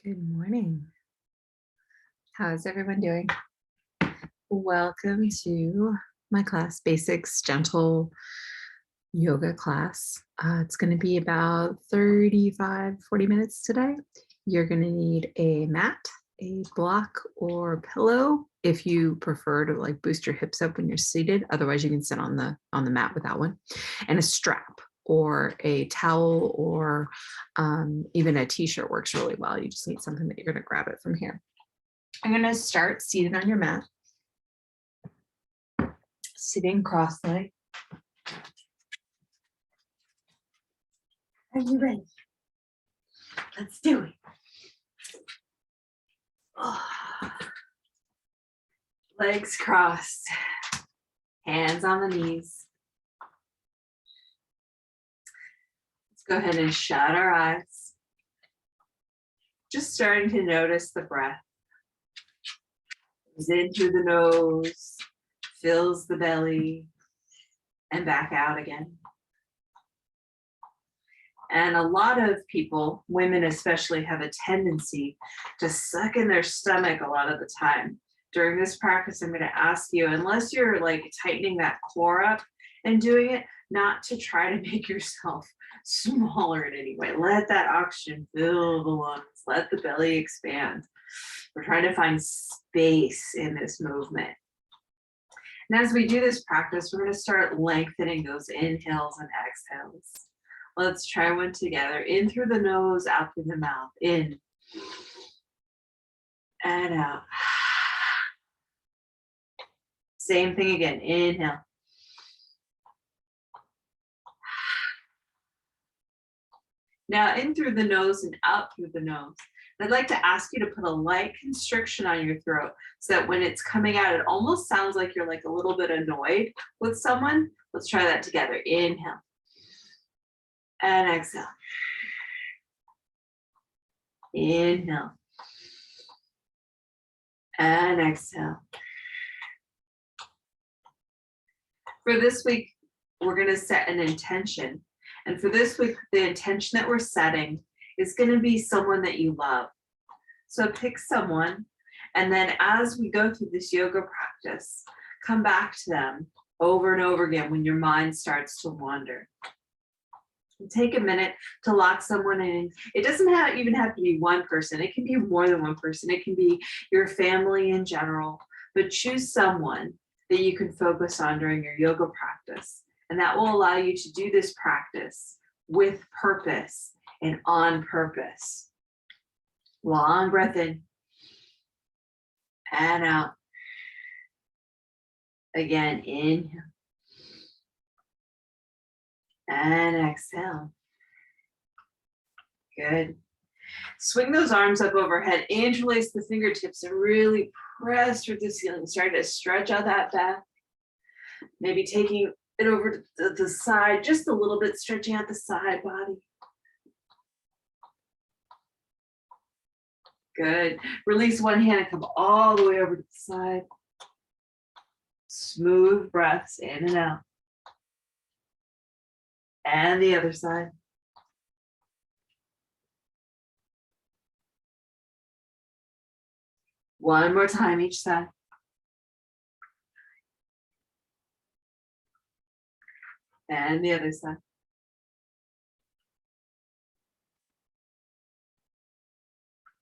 Good morning. How's everyone doing? Welcome to my class, Basics Gentle Yoga class. It's going to be about 40 minutes today. You're going to need a mat, a block, or pillow if you prefer to like boost your hips up when you're seated. Otherwise, you can sit on the mat without one, and a strap or a towel or even a t-shirt works really well. You just need something that you're going to grab it from here. I'm going to start seated on your mat, sitting cross-legged. Are you ready? Let's do it. Oh. Legs crossed, hands on the knees. Let's go ahead and shut our eyes. Just starting to notice the breath. Comes in through the nose, fills the belly, and back out again. And a lot of people, women especially, have a tendency to suck in their stomach a lot of the time. During this practice, I'm going to ask you, unless you're like tightening that core up and doing it, not to try to make yourself smaller in any way. Let that oxygen fill the lungs, let the belly expand. We're trying to find space in this movement. And as we do this practice, we're going to start lengthening those inhales and exhales. Let's try one together. In through the nose, out through the mouth. In and out. Same thing again. Inhale. Now in through the nose and out through the nose. I'd like to ask you to put a light constriction on your throat so that when it's coming out, it almost sounds like you're like a little bit annoyed with someone. Let's try that together. Inhale. And exhale. Inhale. And exhale. For this week, we're going to set an intention. And for this week, the intention that we're setting is going to be someone that you love. So pick someone, and then as we go through this yoga practice, come back to them over and over again when your mind starts to wander. Take a minute to lock someone in. It doesn't even have to be one person. It can be more than one person. It can be your family in general, but choose someone that you can focus on during your yoga practice. And that will allow you to do this practice with purpose and on purpose. Long breath in and out. Again, inhale. And exhale. Good. Swing those arms up overhead, interlace the fingertips, and really press through the ceiling. Start to stretch out that back. Maybe taking it over to the side, just a little bit, stretching out the side body. Good. Release one hand and come all the way over to the side. Smooth breaths in and out. And the other side. One more time each side. And the other side.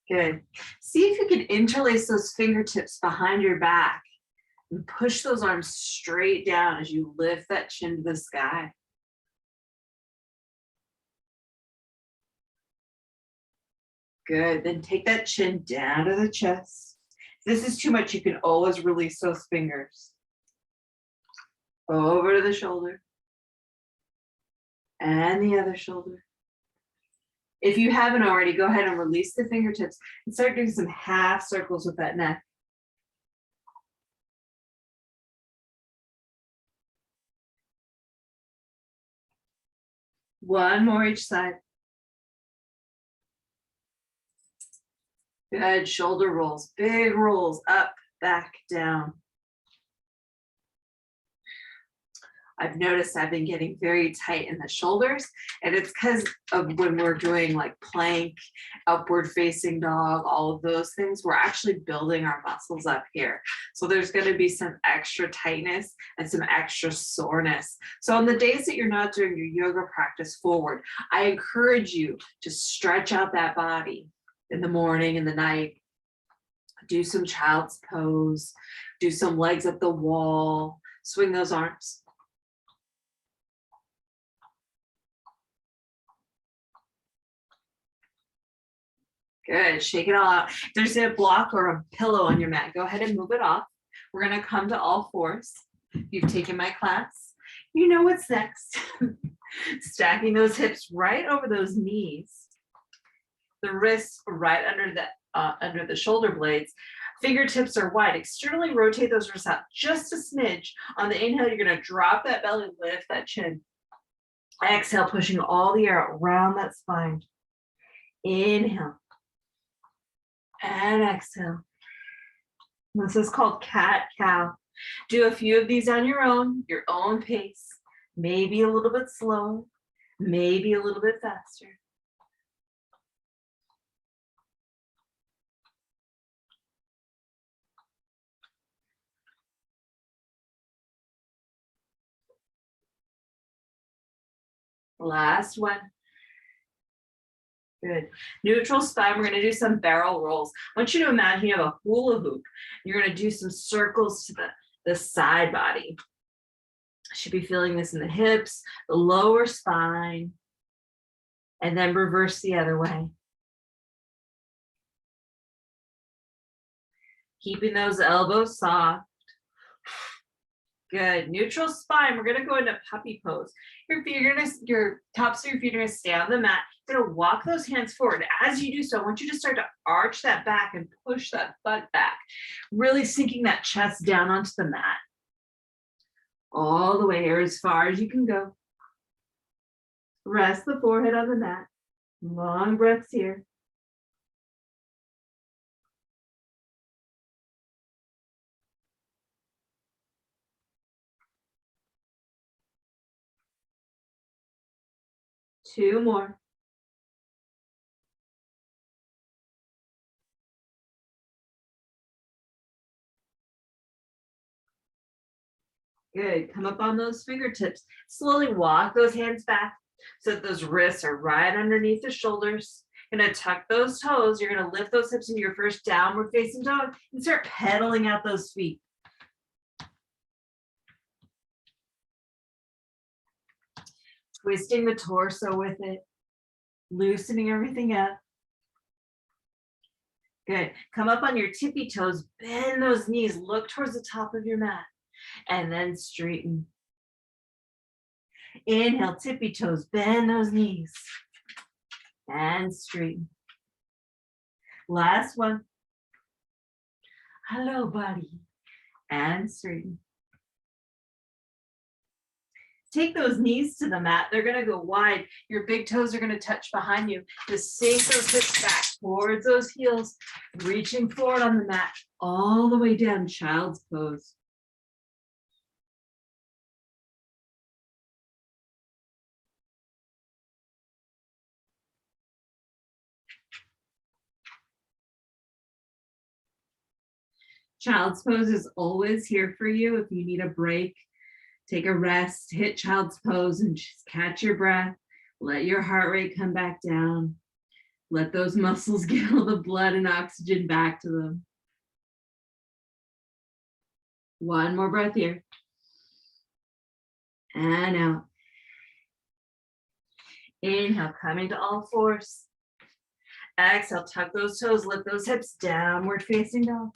Good. See if you can interlace those fingertips behind your back and push those arms straight down as you lift that chin to the sky. Good. Then take that chin down to the chest. If this is too much, you can always release those fingers. Over to the shoulder. And the other shoulder. If you haven't already, go ahead and release the fingertips and start doing some half circles with that neck. One more each side. Good. Shoulder rolls, big rolls, up, back, down. I've noticed I've been getting very tight in the shoulders, and it's because of when we're doing like plank, upward facing dog, all of those things, we're actually building our muscles up here. So there's going to be some extra tightness and some extra soreness. So on the days that you're not doing your yoga practice forward, I encourage you to stretch out that body in the morning and the night. Do some child's pose, do some legs up the wall, swing those arms. Good, shake it all out. If there's a block or a pillow on your mat, go ahead and move it off. We're gonna come to all fours. You've taken my class. You know what's next. Stacking those hips right over those knees. The wrists right under the shoulder blades. Fingertips are wide. Externally rotate those wrists out just a smidge. On the inhale, you're gonna drop that belly, lift that chin. Exhale, pushing all the air around that spine. Inhale. And exhale. This is called cat-cow. Do a few of these on your own pace. Maybe a little bit slow, maybe a little bit faster. Last one. Good. Neutral spine, we're gonna do some barrel rolls. I want you to imagine you have a hula hoop. You're gonna do some circles to the side body. Should be feeling this in the hips, the lower spine, and then reverse the other way. Keeping those elbows soft. Good. Neutral spine. We're gonna go into puppy pose. Your tops of your feet are gonna stay on the mat. You're gonna walk those hands forward. As you do so, I want you to start to arch that back and push that butt back. Really sinking that chest down onto the mat. All the way here as far as you can go. Rest the forehead on the mat. Long breaths here. Two more. Good. Come up on those fingertips. Slowly walk those hands back so that those wrists are right underneath the shoulders. You're gonna tuck those toes. You're gonna lift those hips into your first downward facing dog and start pedaling out those feet. Twisting the torso with it, loosening everything up. Good. Come up on your tippy toes, bend those knees, look towards the top of your mat, and then straighten. Inhale, tippy toes, bend those knees, and straighten. Last one. Hello, buddy, and straighten. Take those knees to the mat. They're gonna go wide. Your big toes are gonna touch behind you. Just sink those hips back towards those heels, reaching forward on the mat, all the way down, child's pose. Child's pose is always here for you if you need a break. Take a rest, hit child's pose and just catch your breath. Let your heart rate come back down. Let those muscles get all the blood and oxygen back to them. One more breath here. And out. Inhale, coming to all fours. Exhale, tuck those toes, lift those hips, downward facing dog.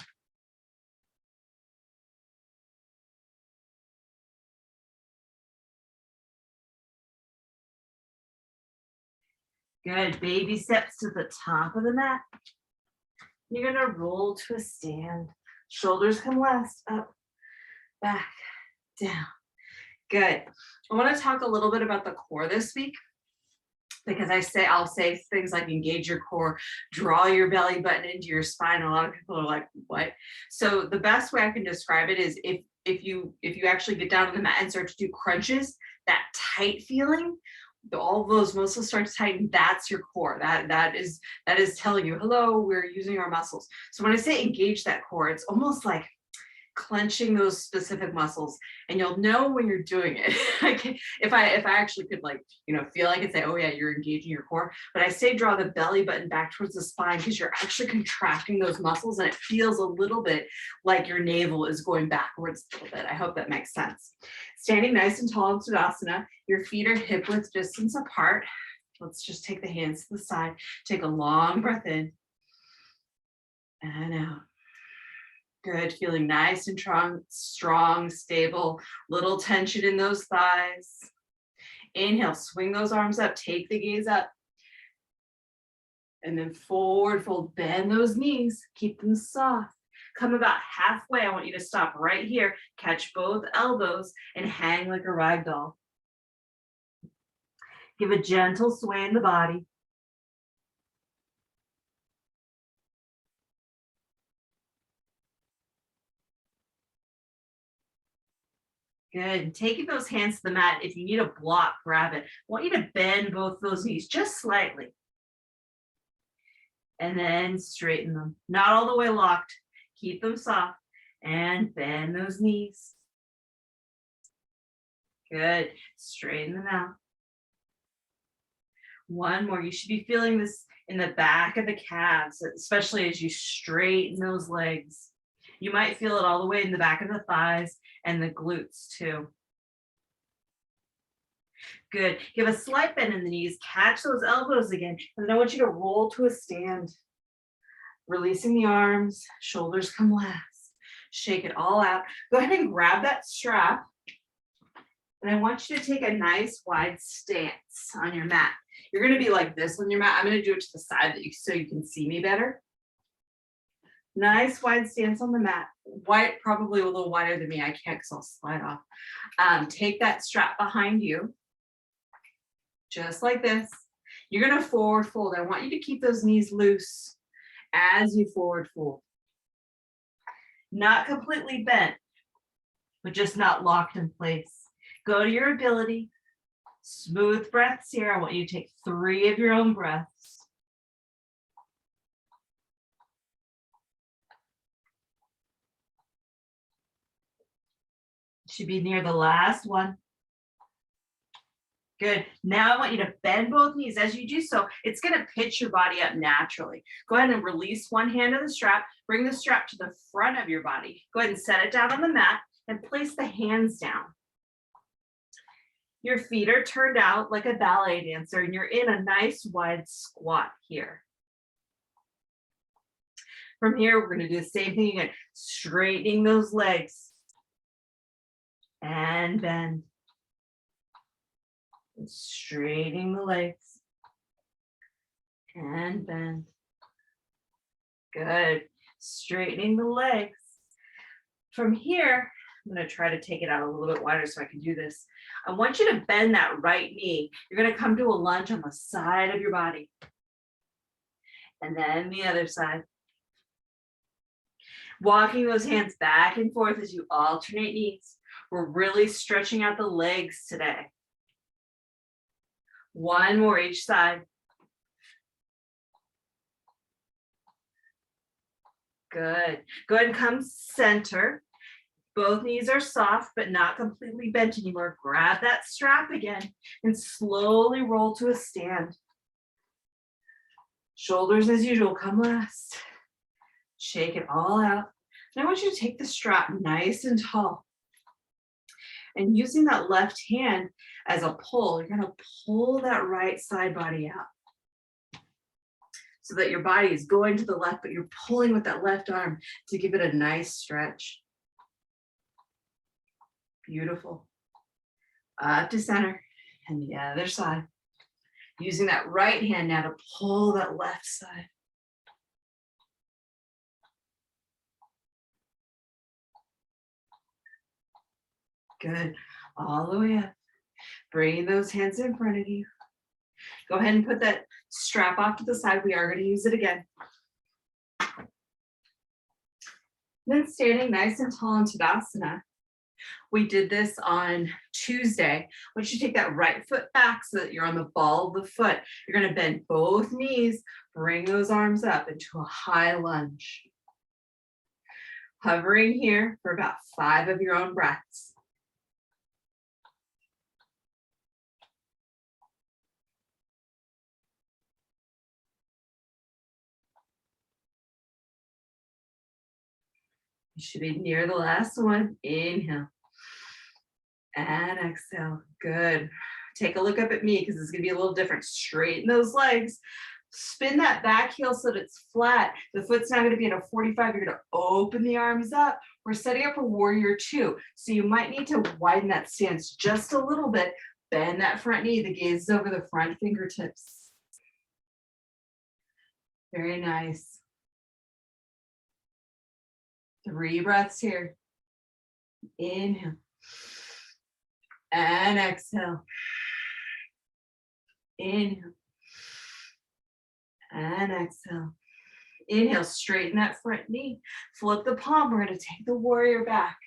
Good. Baby steps to the top of the mat. You're going to roll to a stand. Shoulders come last, up, back, down. Good. I want to talk a little bit about the core this week because I'll say things like engage your core, draw your belly button into your spine. A lot of people are like, what? So the best way I can describe it is if if you actually get down on the mat and start to do crunches, that tight feeling, all those muscles start to tighten. That's your core. That is telling you, hello, we're using our muscles. So when I say engage that core, it's almost like clenching those specific muscles, and you'll know when you're doing it. If I actually could, like, feel, I could say, oh yeah, you're engaging your core, but I say draw the belly button back towards the spine because you're actually contracting those muscles, and it feels a little bit like your navel is going backwards a little bit. I hope that makes sense. Standing nice and tall in Tadasana, your feet are hip width distance apart. Let's just take the hands to the side. Take a long breath in and out. Good, feeling nice and strong, stable, little tension in those thighs. Inhale, swing those arms up, take the gaze up. And then forward fold, bend those knees, keep them soft. Come about halfway, I want you to stop right here, catch both elbows and hang like a rag doll. Give a gentle sway in the body. Good. Taking those hands to the mat. If you need a block, grab it. I want you to bend both those knees just slightly. And then straighten them. Not all the way locked. Keep them soft. And bend those knees. Good. Straighten them out. One more. You should be feeling this in the back of the calves, especially as you straighten those legs. You might feel it all the way in the back of the thighs and the glutes too. Good. Give a slight bend in the knees. Catch those elbows again. And then I want you to roll to a stand. Releasing the arms, shoulders come last. Shake it all out. Go ahead and grab that strap. And I want you to take a nice wide stance on your mat. You're going to be like this on your mat. I'm going to do it to the side so you can see me better. Nice wide stance on the mat. Wide, probably a little wider than me. I can't because I'll slide off. Take that strap behind you. Just like this. You're going to forward fold. I want you to keep those knees loose as you forward fold. Not completely bent, but just not locked in place. Go to your ability. Smooth breaths here. I want you to take 3 of your own breaths. Should be near the last one. Good. Now I want you to bend both knees. As you do so, it's going to pitch your body up naturally. Go ahead and release one hand of the strap. Bring the strap to the front of your body. Go ahead and set it down on the mat and place the hands down. Your feet are turned out like a ballet dancer, and you're in a nice wide squat here. From here, we're going to do the same thing again, straightening those legs. And bend. And straightening the legs. And bend. Good. Straightening the legs. From here, I'm going to try to take it out a little bit wider so I can do this. I want you to bend that right knee. You're going to come to a lunge on the side of your body. And then the other side. Walking those hands back and forth as you alternate knees. We're really stretching out the legs today. One more each side. Good. Go ahead and come center. Both knees are soft, but not completely bent anymore. Grab that strap again and slowly roll to a stand. Shoulders as usual, come last. Shake it all out. And I want you to take the strap nice and tall. And using that left hand as a pull, you're going to pull that right side body out. So that your body is going to the left, but you're pulling with that left arm to give it a nice stretch. Beautiful. Up to center and the other side. Using that right hand now to pull that left side. Good. All the way up. Bring those hands in front of you. Go ahead and put that strap off to the side. We are going to use it again. Then standing nice and tall in Tadasana. We did this on Tuesday. Once you take that right foot back so that you're on the ball of the foot, you're going to bend both knees, bring those arms up into a high lunge. Hovering here for about 5 of your own breaths. You should be near the last one. Inhale. And exhale. Good. Take a look up at me because it's going to be a little different. Straighten those legs. Spin that back heel so that it's flat. The foot's now going to be at a 45. You're going to open the arms up. We're setting up a warrior two. So you might need to widen that stance just a little bit. Bend that front knee. The gaze is over the front fingertips. Very nice. 3 breaths here. Inhale. And exhale. Inhale. And exhale. Inhale, straighten that front knee. Flip the palm. We're going to take the warrior back.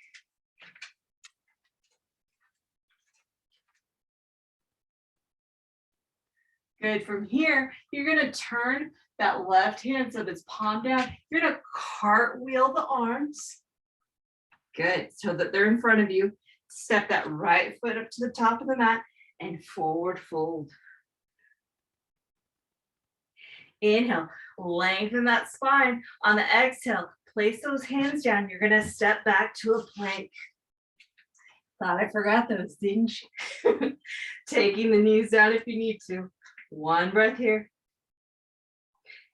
Good. From here, you're going to turn that left hand so it's palm down. You're going to cartwheel the arms. Good. So that they're in front of you. Step that right foot up to the top of the mat and forward fold. Inhale, lengthen that spine. On the exhale, place those hands down. You're going to step back to a plank. Thought I forgot those, didn't you? Taking the knees down if you need to. 1 breath here.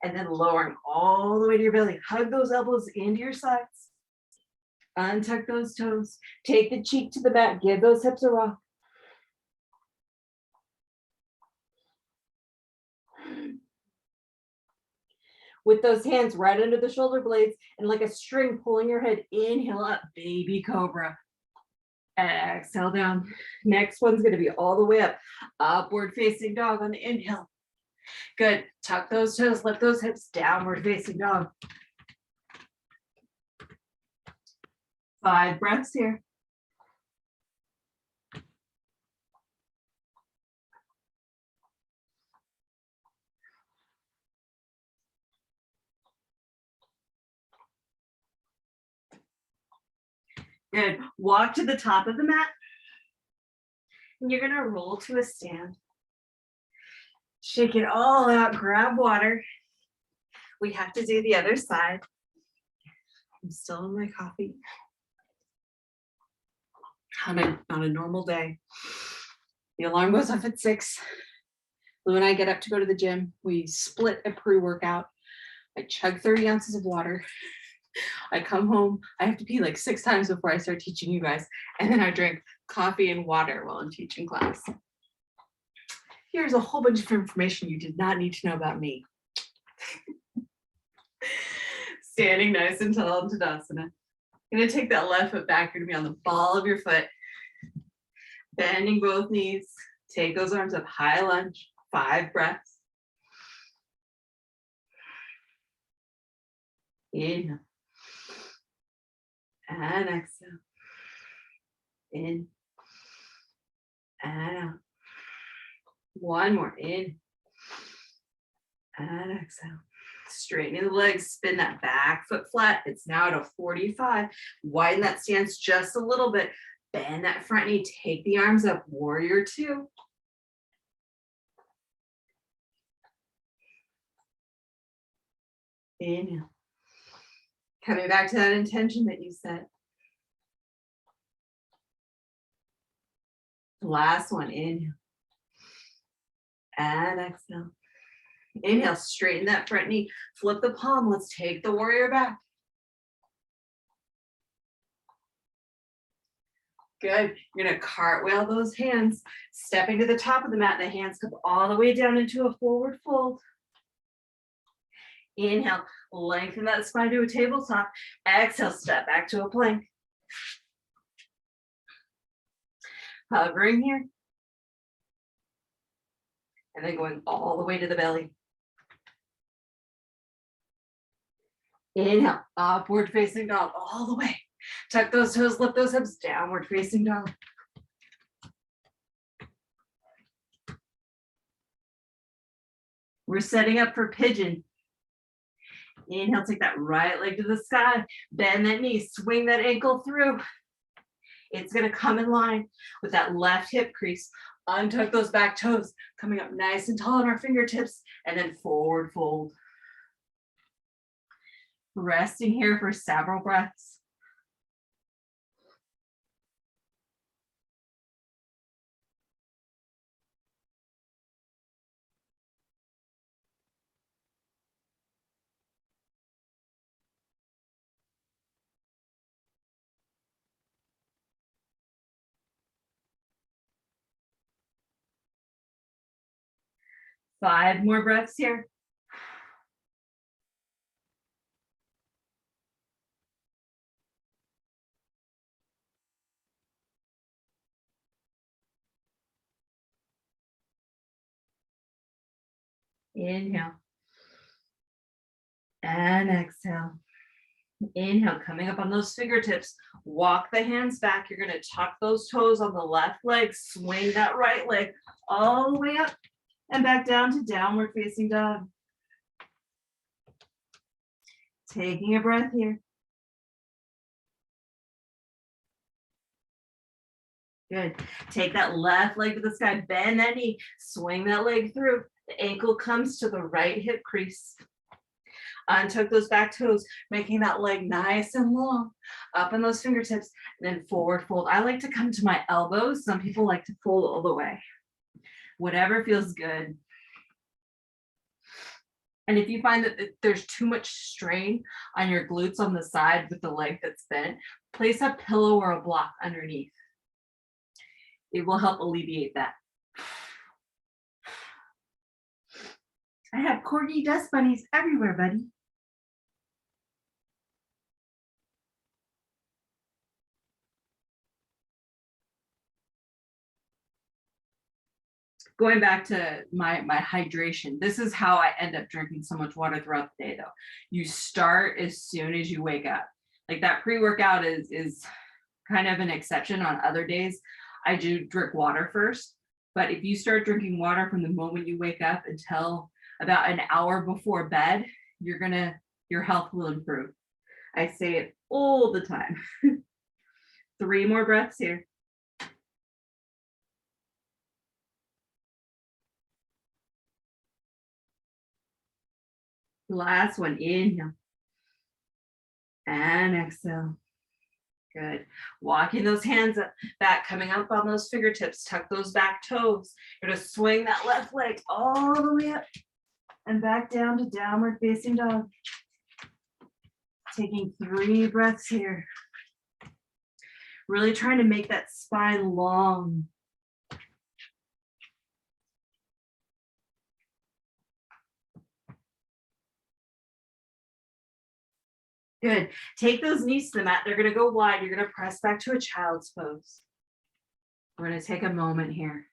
And then lowering all the way to your belly. Hug those elbows into your sides. Untuck those toes. Take the cheek to the mat. Give those hips a rock. With those hands right under the shoulder blades and like a string pulling your head, inhale up, baby cobra. Exhale down. Next one's going to be all the way up. Upward facing dog on the inhale. Good. Tuck those toes, lift those hips, downward facing dog. 5 breaths here. Good. Walk to the top of the mat. And you're going to roll to a stand. Shake it all out. Grab water. We have to do the other side. I'm still on my coffee. On a normal day. The alarm goes off at 6. Lou and I get up to go to the gym. We split a pre-workout. I chug 30 ounces of water. I come home. I have to pee like 6 times before I start teaching you guys. And then I drink coffee and water while I'm teaching class. Here's a whole bunch of information you did not need to know about me. Standing nice and tall in Tadasana. You're going to take that left foot back. You're going to be on the ball of your foot. Bending both knees. Take those arms up, high lunge. 5 breaths. Inhale. And exhale. In. And out. 1 more. In. And exhale. Straightening the legs, spin that back foot flat. It's now at a 45. Widen that stance just a little bit. Bend that front knee. Take the arms up. Warrior two. Inhale. Coming back to that intention that you set. Last one. Inhale. And exhale. Inhale, straighten that front knee. Flip the palm. Let's take the warrior back. Good. You're going to cartwheel those hands, stepping to the top of the mat. The hands come all the way down into a forward fold. Inhale, lengthen that spine to a tabletop. Exhale, step back to a plank. Hovering here. And then going all the way to the belly. Inhale, upward facing dog all the way. Tuck those toes, lift those hips, downward facing dog. We're setting up for pigeon. Inhale, take that right leg to the sky, bend that knee, swing that ankle through. It's gonna come in line with that left hip crease. Untuck those back toes, coming up nice and tall on our fingertips, and then forward fold. Resting here for several breaths. Five more breaths here. Inhale. And exhale. Inhale, coming up on those fingertips. Walk the hands back. You're gonna tuck those toes on the left leg, swing that right leg all the way up and back down to downward facing dog. Taking a breath here. Good. Take that left leg to the sky, bend that knee, swing that leg through. The ankle comes to the right hip crease. Untuck those back toes, making that leg nice and long, up on those fingertips, and then forward fold. I like to come to my elbows. Some people like to fold all the way. Whatever feels good. And if you find that there's too much strain on your glutes on the side with the leg that's bent, place a pillow or a block underneath. It will help alleviate that. I have corgi dust bunnies everywhere, buddy. Going back to my hydration, this is how I end up drinking so much water throughout the day though. You start as soon as you wake up. Like that pre-workout is kind of an exception. On other days, I do drink water first. But if you start drinking water from the moment you wake up until about an hour before bed, your health will improve. I say it all the time. 3 more breaths here. Last one, inhale. And exhale. Good. Walking those hands up, back, coming up on those fingertips, tuck those back toes. You're gonna swing that left leg all the way up and back down to downward facing dog. Taking 3 breaths here. Really trying to make that spine long. Good. Take those knees to the mat. They're going to go wide. You're going to press back to a child's pose. We're going to take a moment here.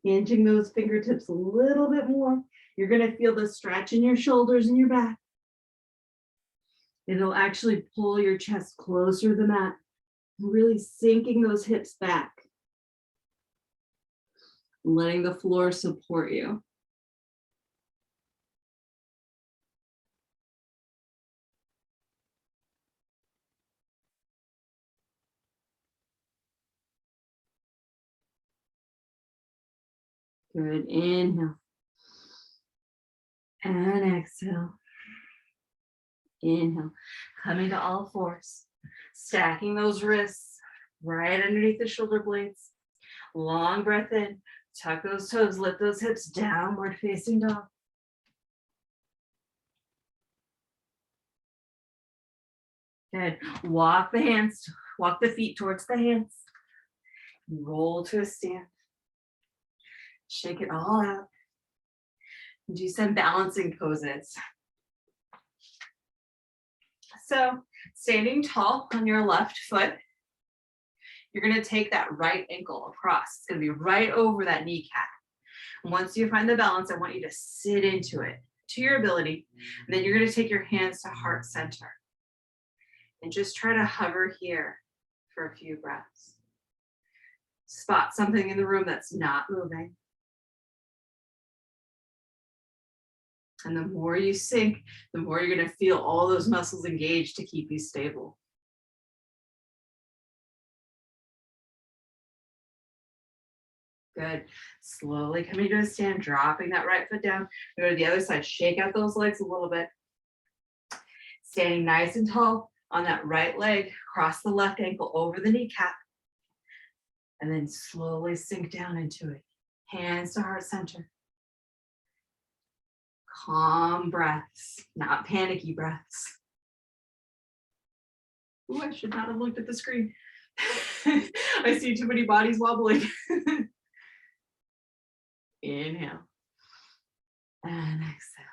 Inching those fingertips a little bit more. You're going to feel the stretch in your shoulders and your back. It'll actually pull your chest closer to the mat, really sinking those hips back. Letting the floor support you. Good. Inhale. And exhale. Inhale. Coming to all fours. Stacking those wrists right underneath the shoulder blades. Long breath in. Tuck those toes, lift those hips, downward facing dog. Good. Walk the feet towards the hands. Roll to a stand. Shake it all out. Do some balancing poses. So standing tall on your left foot, you're going to take that right ankle across. It's going to be right over that kneecap. Once you find the balance, I want you to sit into it to your ability. And then you're going to take your hands to heart center and just try to hover here for a few breaths. Spot something in the room that's not moving. And the more you sink, the more you're going to feel all those muscles engaged to keep you stable. Good. Slowly coming to a stand, dropping that right foot down. Go to the other side, shake out those legs a little bit. Standing nice and tall on that right leg, cross the left ankle over the kneecap. And then slowly sink down into it. Hands to heart center. Calm breaths, not panicky breaths. Ooh, I should not have looked at the screen. I see too many bodies wobbling. Inhale and exhale.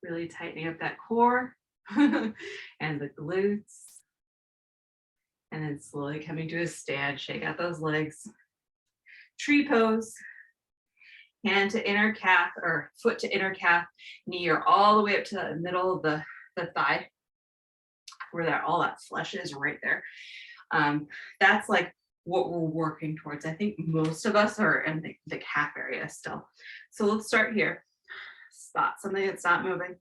Really tightening up that core and the glutes. And then slowly coming to a stand, shake out those legs. Tree pose. Hand to inner calf or foot to inner calf, knee or all the way up to the middle of the thigh, where that all that flesh is right there. That's like what we're working towards. I think most of us are in the calf area still. So let's start here. Spot something that's not moving.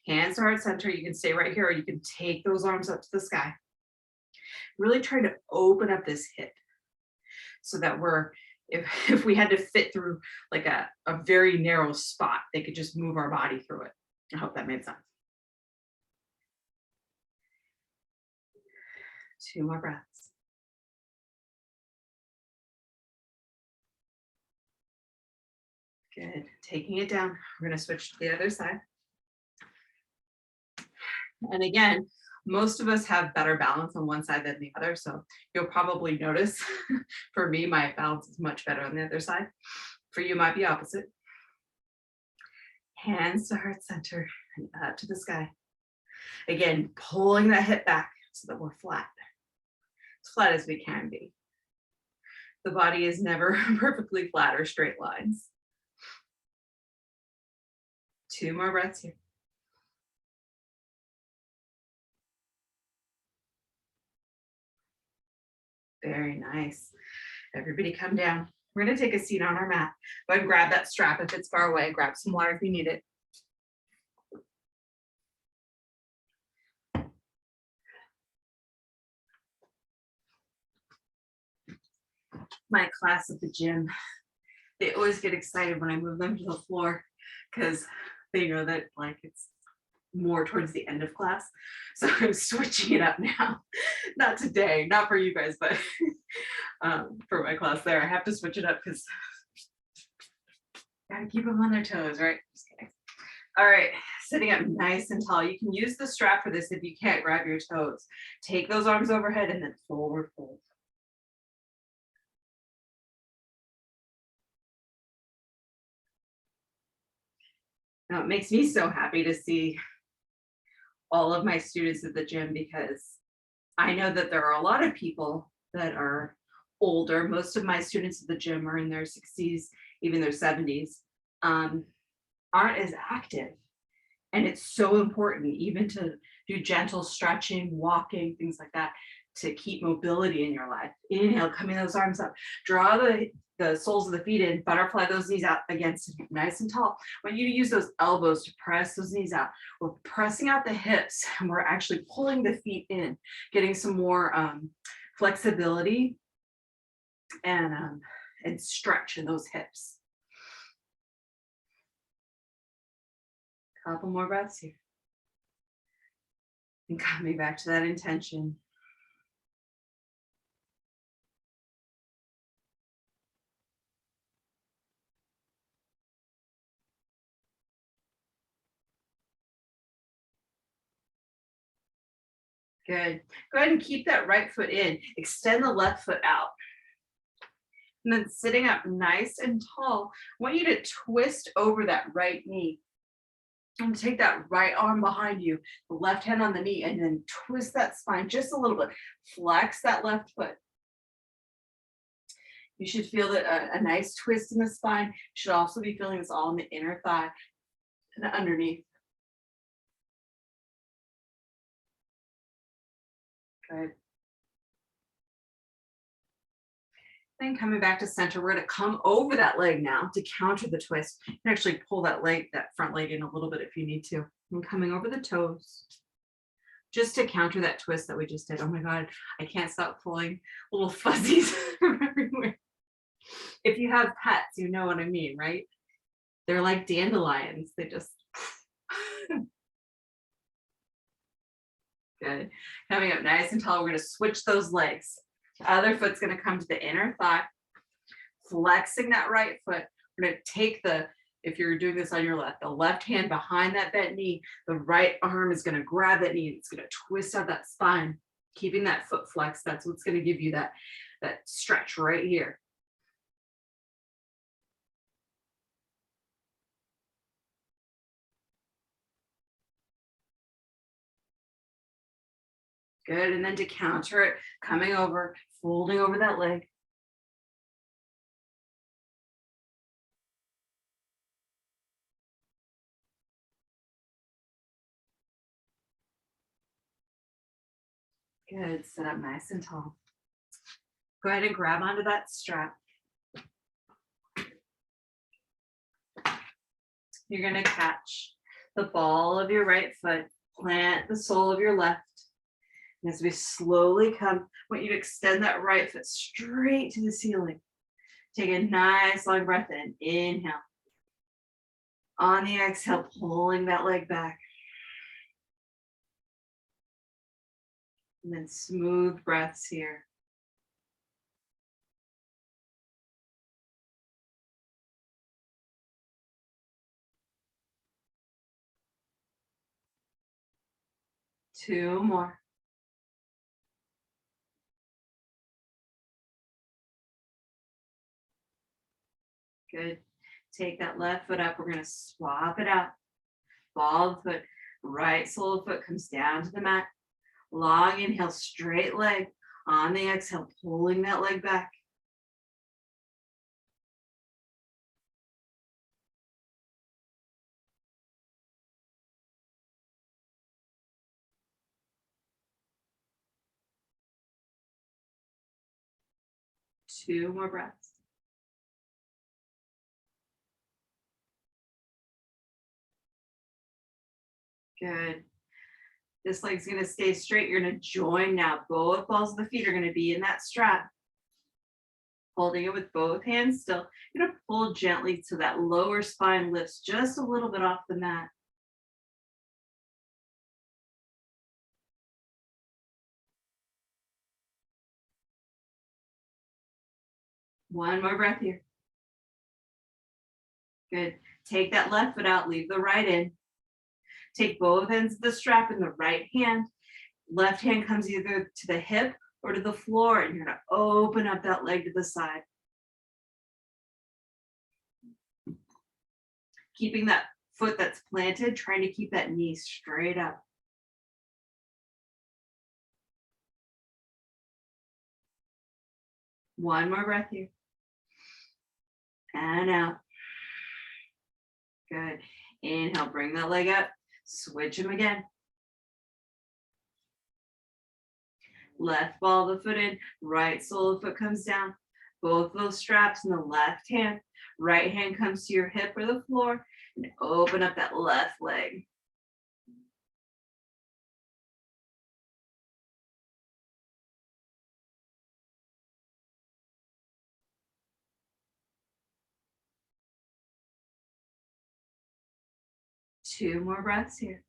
Hands to heart center. You can stay right here, or you can take those arms up to the sky. Really try to open up this hip so that we're, if we had to fit through like a very narrow spot, they could just move our body through it. I hope that made sense. 2 more breaths. Good. Taking it down. We're going to switch to the other side. And again, most of us have better balance on one side than the other. So you'll probably notice, for me, my balance is much better on the other side. For you, it might be opposite. Hands to heart center and up to the sky. Again, pulling that hip back so that we're flat. As flat as we can be. The body is never perfectly flat or straight lines. 2 more breaths here. Very nice. Everybody come down. We're going to take a seat on our mat. Go ahead and grab that strap if it's far away. Grab some water if you need it. My class at the gym, they always get excited when I move them to the floor because they know that like it's more towards the end of class. So I'm switching it up now. Not today, not for you guys, but for my class there, I have to switch it up because gotta keep them on their toes, right? Just kidding. All right, sitting up nice and tall. You can use the strap for this if you can't grab your toes. Take those arms overhead and then forward fold. Now it makes me so happy to see all of my students at the gym because I know that there are a lot of people that are older. Most of my students at the gym are in their 60s, even their 70s, aren't as active. And it's so important even to do gentle stretching, walking, things like that, to keep mobility in your life. Inhale, coming those arms up. Draw the soles of the feet in, butterfly those knees out against it, nice and tall. I want you to use those elbows to press those knees out. We're pressing out the hips and we're actually pulling the feet in, getting some more flexibility and stretch in those hips. Couple more breaths here. And coming back to that intention. Good. Go ahead and keep that right foot in. Extend the left foot out. And then sitting up nice and tall, I want you to twist over that right knee. And take that right arm behind you, the left hand on the knee, and then twist that spine just a little bit. Flex that left foot. You should feel that a nice twist in the spine. You should also be feeling this all in the inner thigh and underneath. Good. Then coming back to center, we're going to come over that leg now to counter the twist. You can actually pull that leg, that front leg in a little bit if you need to. And coming over the toes, just to counter that twist that we just did. Oh my God, I can't stop pulling little fuzzies from everywhere. If you have pets, you know what I mean, right? They're like dandelions. They just good. Coming up nice and tall. We're going to switch those legs. The other foot's going to come to the inner thigh, flexing that right foot. We're going to take if you're doing this on your left, the left hand behind that bent knee, the right arm is going to grab that knee. It's going to twist out that spine, keeping that foot flexed. That's what's going to give you that stretch right here. Good, and then to counter it, coming over, folding over that leg. Good, sit up nice and tall. Go ahead and grab onto that strap. You're gonna catch the ball of your right foot, plant the sole of your left. And as we slowly come, I want you to extend that right foot straight to the ceiling. Take a nice long breath in. Inhale. On the exhale, pulling that leg back. And then smooth breaths here. Two more. Good. Take that left foot up. We're going to swap it out. Ball of the foot, right sole of the foot comes down to the mat. Long inhale, straight leg. On the exhale, pulling that leg back. Two more breaths. Good. This leg's going to stay straight. You're going to join now. Both balls of the feet are going to be in that strap. Holding it with both hands still. You're going to pull gently so that lower spine lifts just a little bit off the mat. One more breath here. Good. Take that left foot out, leave the right in. Take both ends of the strap in the right hand. Left hand comes either to the hip or to the floor, and you're going to open up that leg to the side. Keeping that foot that's planted, trying to keep that knee straight up. One more breath here. And out. Good. Inhale, bring that leg up. Switch them again. Left ball of the foot in, right sole of the foot comes down. Both those straps in the left hand. Right hand comes to your hip or the floor, and open up that left leg. Two more breaths here.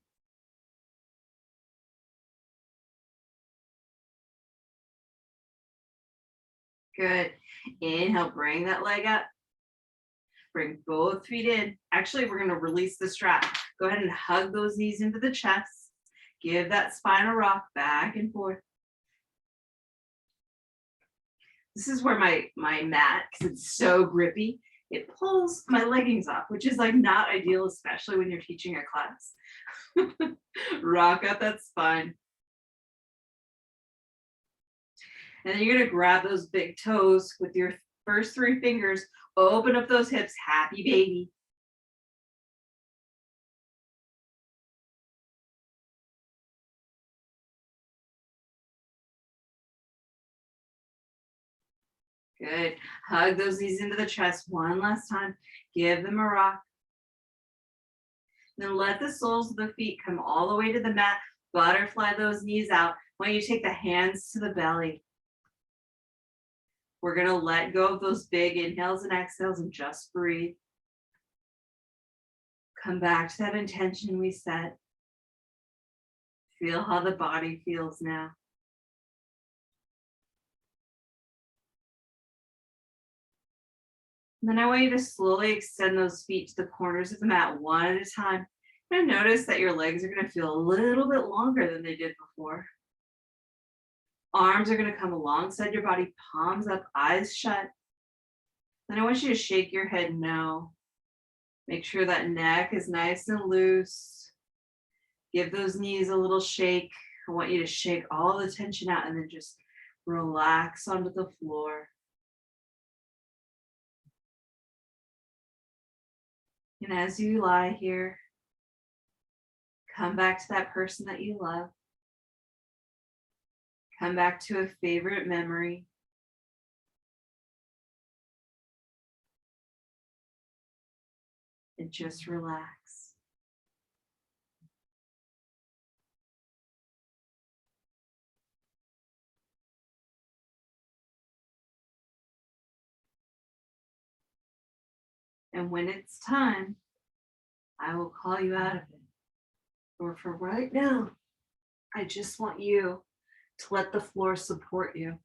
Good. Inhale, bring that leg up. Bring both feet in. Actually, we're going to release the strap. Go ahead and hug those knees into the chest. Give that spine a rock back and forth. This is where my mat, because it's so grippy, it pulls my leggings off, which is like not ideal, especially when you're teaching a class. Rock out that spine. And then you're going to grab those big toes with your First 3 fingers, open up those hips, happy baby. Good. Hug those knees into the chest one last time. Give them a rock. Then let the soles of the feet come all the way to the mat. Butterfly those knees out. When you take the hands to the belly, we're going to let go of those big inhales and exhales and just breathe. Come back to that intention we set. Feel how the body feels now. And then I want you to slowly extend those feet to the corners of the mat one at a time. And notice that your legs are going to feel a little bit longer than they did before. Arms are going to come alongside your body, palms up, eyes shut. Then I want you to shake your head no. Make sure that neck is nice and loose. Give those knees a little shake. I want you to shake all the tension out and then just relax onto the floor. And as you lie here, come back to that person that you love. Come back to a favorite memory. And just relax. And when it's time, I will call you out of it. Or for right now, I just want you to let the floor support you.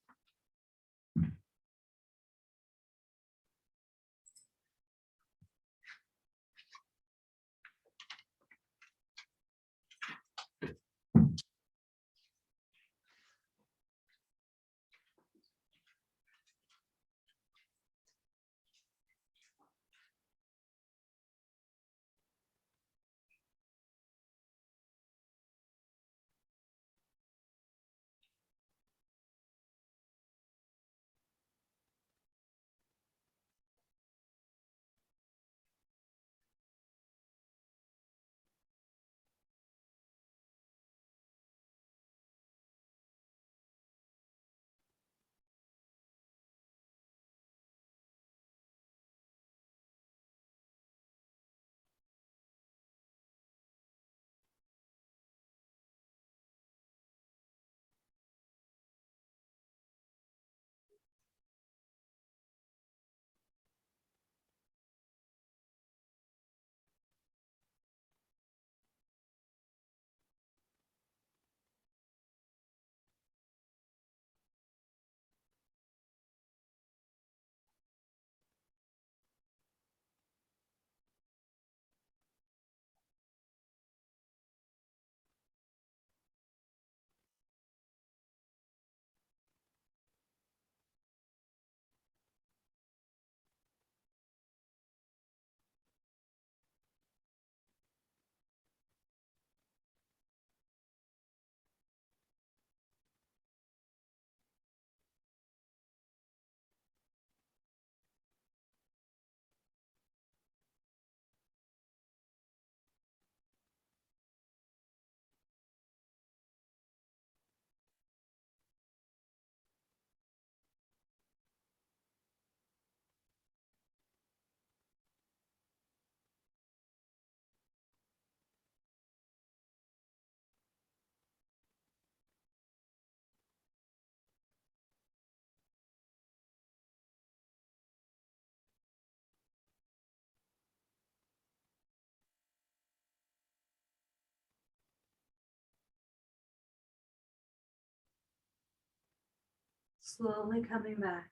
Slowly coming back.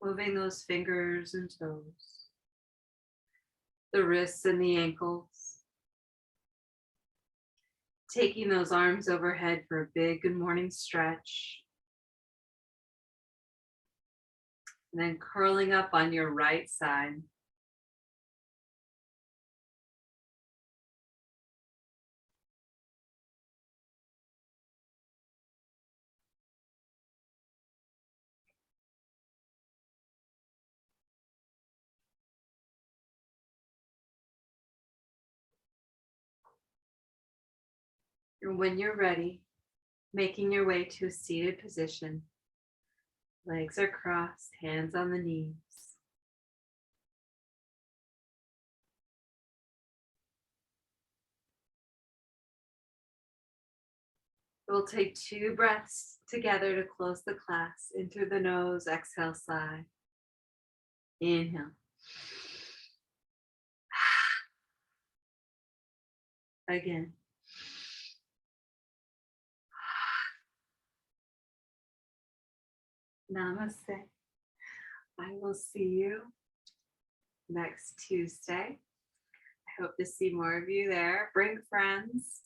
Moving those fingers and toes. The wrists and the ankles. Taking those arms overhead for a big good morning stretch. And then curling up on your right side. And when you're ready, making your way to a seated position. Legs are crossed, hands on the knees. We'll take 2 breaths together to close the class. In through the nose, exhale, sigh. Inhale. Again. Namaste. I will see you next Tuesday. I hope to see more of you there. Bring friends.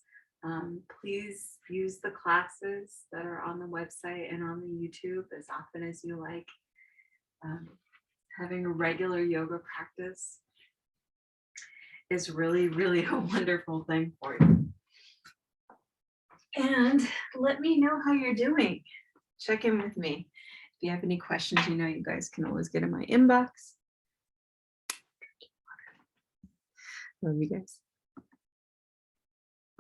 Please use the classes that are on the website and on the YouTube as often as you like. Having a regular yoga practice is really, really a wonderful thing for you. And let me know how you're doing. Check in with me. If you have any questions, you know you guys can always get in my inbox. Love you guys.